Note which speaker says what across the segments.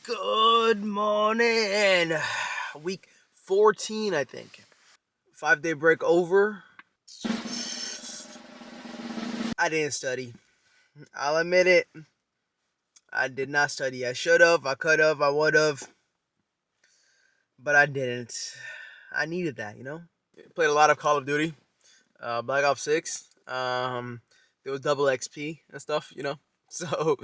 Speaker 1: Good morning. Week 14, I think. 5-day break over. I didn't study. I'll admit it. I did not study. I should have, I could have, I would have, but I didn't. I needed that, Played a lot of Call of Duty, Black Ops 6. There was double XP and stuff. So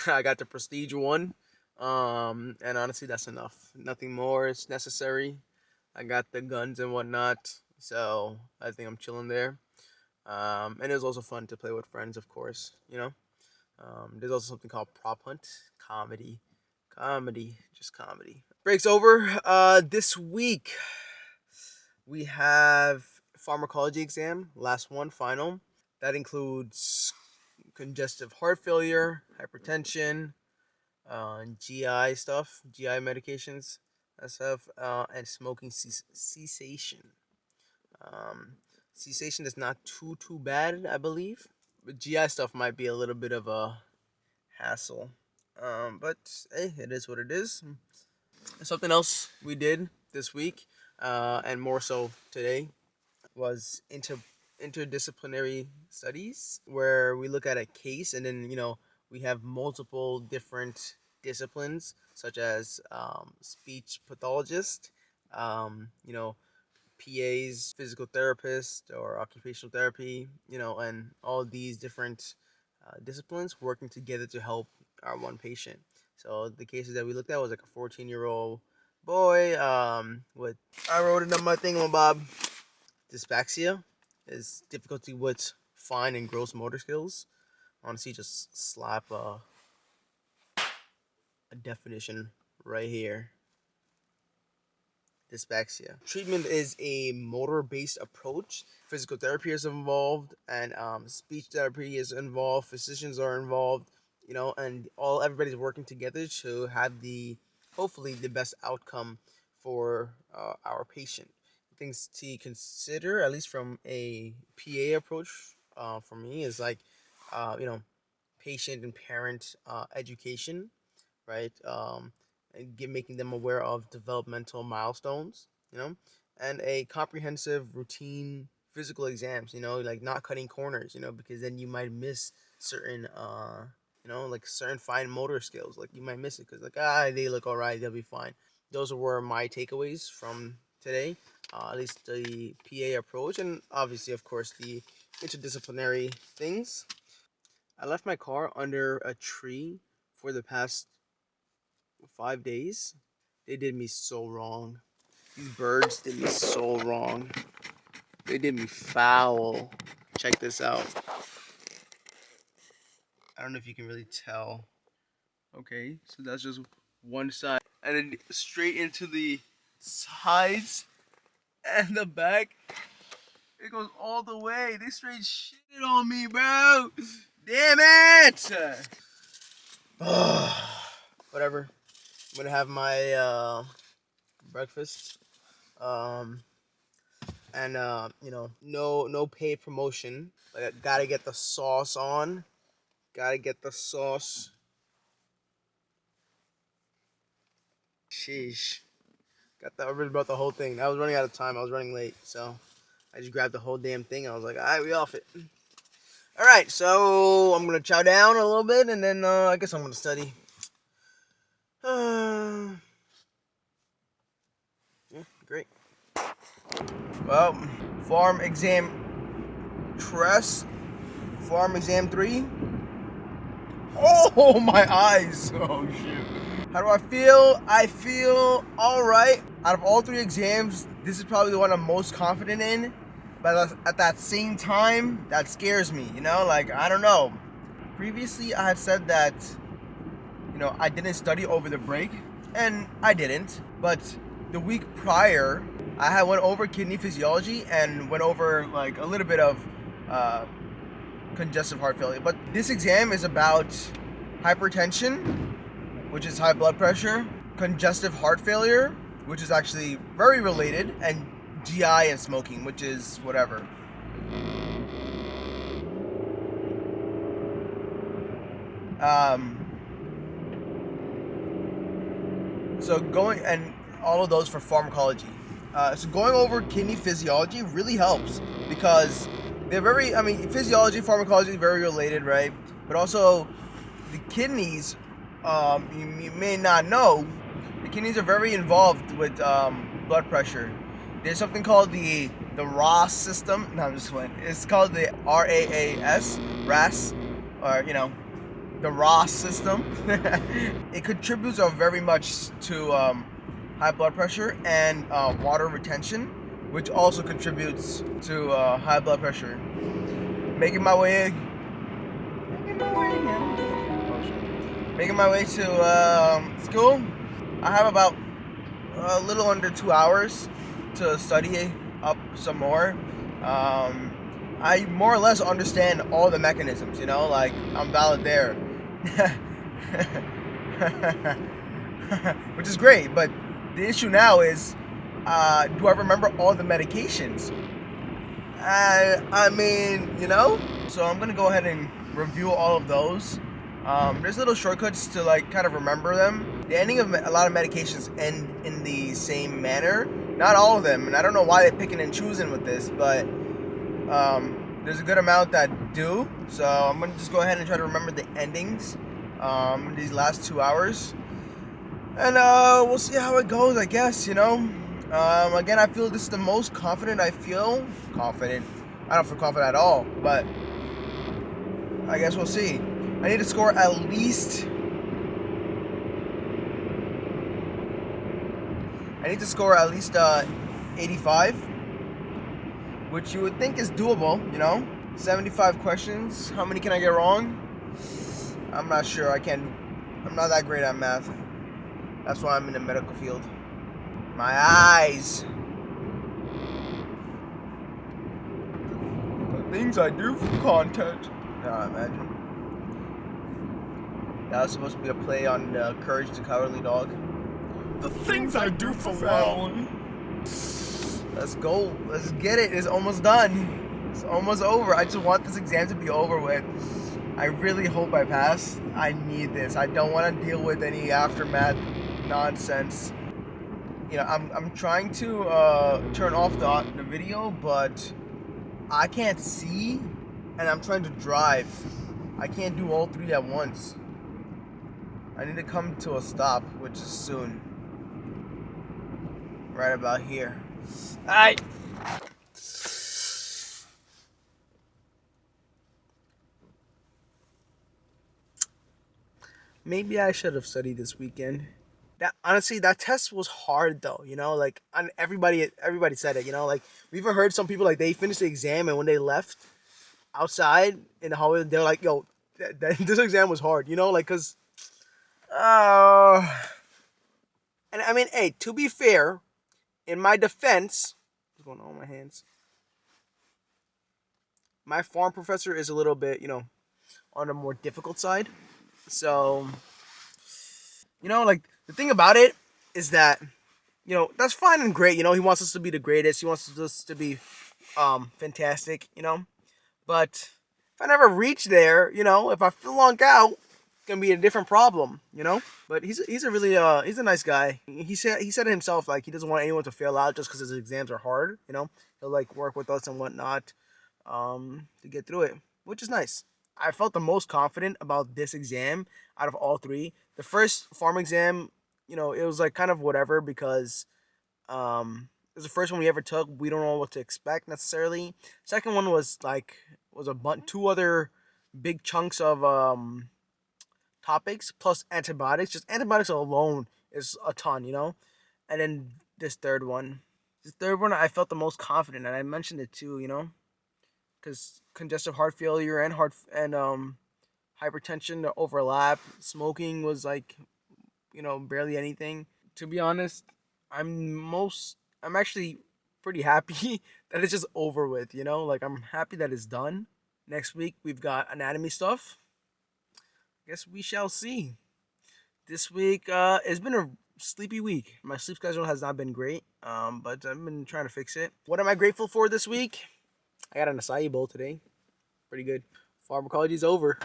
Speaker 1: I got the Prestige 1. And honestly, that's enough. Nothing more is necessary. I got the guns and whatnot, so I think I'm chilling there. And it was also fun to play with friends, of course. There's also something called Prop Hunt. Comedy, just comedy. Break's over. This week we have pharmacology exam, last one, final. That includes congestive heart failure, hypertension, GI stuff, GI medications, that stuff, and smoking cessation. Cessation is not too bad, I believe, but GI stuff might be a little bit of a hassle. But hey, it is what it is. Something else we did this week, and more so today, was interdisciplinary studies, where we look at a case and then we have multiple different disciplines such as speech pathologist, PAs, physical therapist or occupational therapy, and all these different disciplines working together to help our one patient. So the cases that we looked at was like a 14-year-old boy with, I wrote it on my thingamabob, dysphaxia, is difficulty with fine and gross motor skills. Honestly, just slap a definition right here. Dysphaxia. Treatment is a motor-based approach. Physical therapy is involved, and speech therapy is involved. Physicians are involved, and everybody's working together to have hopefully the best outcome for our patient. Things to consider, at least from a PA approach, for me, is like, patient and parent education, right? And making them aware of developmental milestones, and a comprehensive routine physical exams, like not cutting corners, because then you might miss certain, like certain fine motor skills. Like you might miss it because they look all right, they'll be fine. Those were my takeaways from today, at least the PA approach, and obviously, of course, the interdisciplinary things. I left my car under a tree for the past 5 days. They did me so wrong. These birds did me so wrong. They did me foul. Check this out. I don't know if you can really tell. Okay, so that's just one side. And then straight into the sides and the back. It goes all the way. They straight shitted on me, bro. Damn it! Whatever. I'm gonna have my breakfast. And no paid promotion. But I gotta get the sauce on. Gotta get the sauce. Sheesh. I really brought the whole thing. I was running out of time. I was running late, so I just grabbed the whole damn thing. I was like, alright, we off it. Alright, so I'm gonna chow down a little bit, and then I guess I'm gonna study. Yeah, great. Well, Farm Exam 3. Oh, my eyes. Oh, shit. How do I feel? I feel alright. Out of all 3 exams, this is probably the one I'm most confident in. But at that same time, that scares me, I don't know. Previously, I had said that, I didn't study over the break. And I didn't. But the week prior, I had went over kidney physiology and went over, a little bit of congestive heart failure. But this exam is about hypertension, which is high blood pressure, congestive heart failure, which is actually very related, and GI and smoking, which is whatever. So going and all of those for pharmacology. So going over kidney physiology really helps because they're very. I mean, physiology, pharmacology is very related, right? But also, the kidneys. You may not know, the kidneys are very involved with blood pressure. There's something called the RAS system. No, I'm just playing. It's called the RAAS, or the RAS system. It contributes very much to high blood pressure and water retention, which also contributes to high blood pressure. Making my way to school. I have about a little under 2 hours to study up some more. I more or less understand all the mechanisms, like I'm valid there. Which is great, but the issue now is, do I remember all the medications? I mean, so I'm gonna go ahead and review all of those. There's little shortcuts to kind of remember them. The ending of a lot of medications end in the same manner. Not all of them, and I don't know why they're picking and choosing with this, but there's a good amount that do. So I'm gonna just go ahead and try to remember the endings these last 2 hours, and we'll see how it goes. I guess Again, I feel this is the most confident I feel. Confident. I don't feel confident at all, but I guess we'll see. I need to score at least. I need to score at least 85, which you would think is doable. 75 questions. How many can I get wrong? I'm not sure. I'm not that great at math. That's why I'm in the medical field. My eyes. The things I do for content. Imagine. That was supposed to be a play on Courage the Cowardly Dog.
Speaker 2: The things I do for FOWL.
Speaker 1: Let's go. Let's get it. It's almost done. It's almost over. I just want this exam to be over with. I really hope I pass. I need this. I don't want to deal with any aftermath nonsense. I'm trying to turn off the video, but I can't see, and I'm trying to drive. I can't do all three at once. I need to come to a stop, which is soon. Right about here. Alright. Maybe I should have studied this weekend. Honestly, that test was hard though, and everybody said it, we even heard some people they finished the exam, and when they left outside in the hallway, they're like, yo, this exam was hard, cause and I mean, hey, to be fair, in my defense, what's going on with my hands? My pharm professor is a little bit, on a more difficult side. So, the thing about it is that, that's fine and great. He wants us to be the greatest. He wants us to be fantastic, But if I never reach there, if I flunk out, it's going to be a different problem, But he's a really he's a nice guy. He said it himself, he doesn't want anyone to fail out just because his exams are hard, He'll work with us and whatnot to get through it, which is nice. I felt the most confident about this exam out of all three. The first pharm exam, it was kind of whatever because it was the first one we ever took. We don't know what to expect necessarily. Second one was two other big chunks of topics plus antibiotics. Just antibiotics alone is a ton, And then this third one. I felt the most confident, and I mentioned it too, because congestive heart failure and hypertension overlap. Smoking was barely anything. To be honest, I'm actually pretty happy that it's just over with, I'm happy that it's done. Next week we've got anatomy stuff. I guess we shall see. This week it's been a sleepy week. My sleep schedule has not been great, but I've been trying to fix it. What am I grateful for this week? I got an acai bowl today. Pretty good. Pharmacology is over.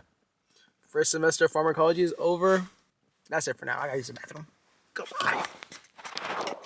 Speaker 1: First semester of pharmacology is over. That's it for now. I gotta use the bathroom.
Speaker 2: Goodbye.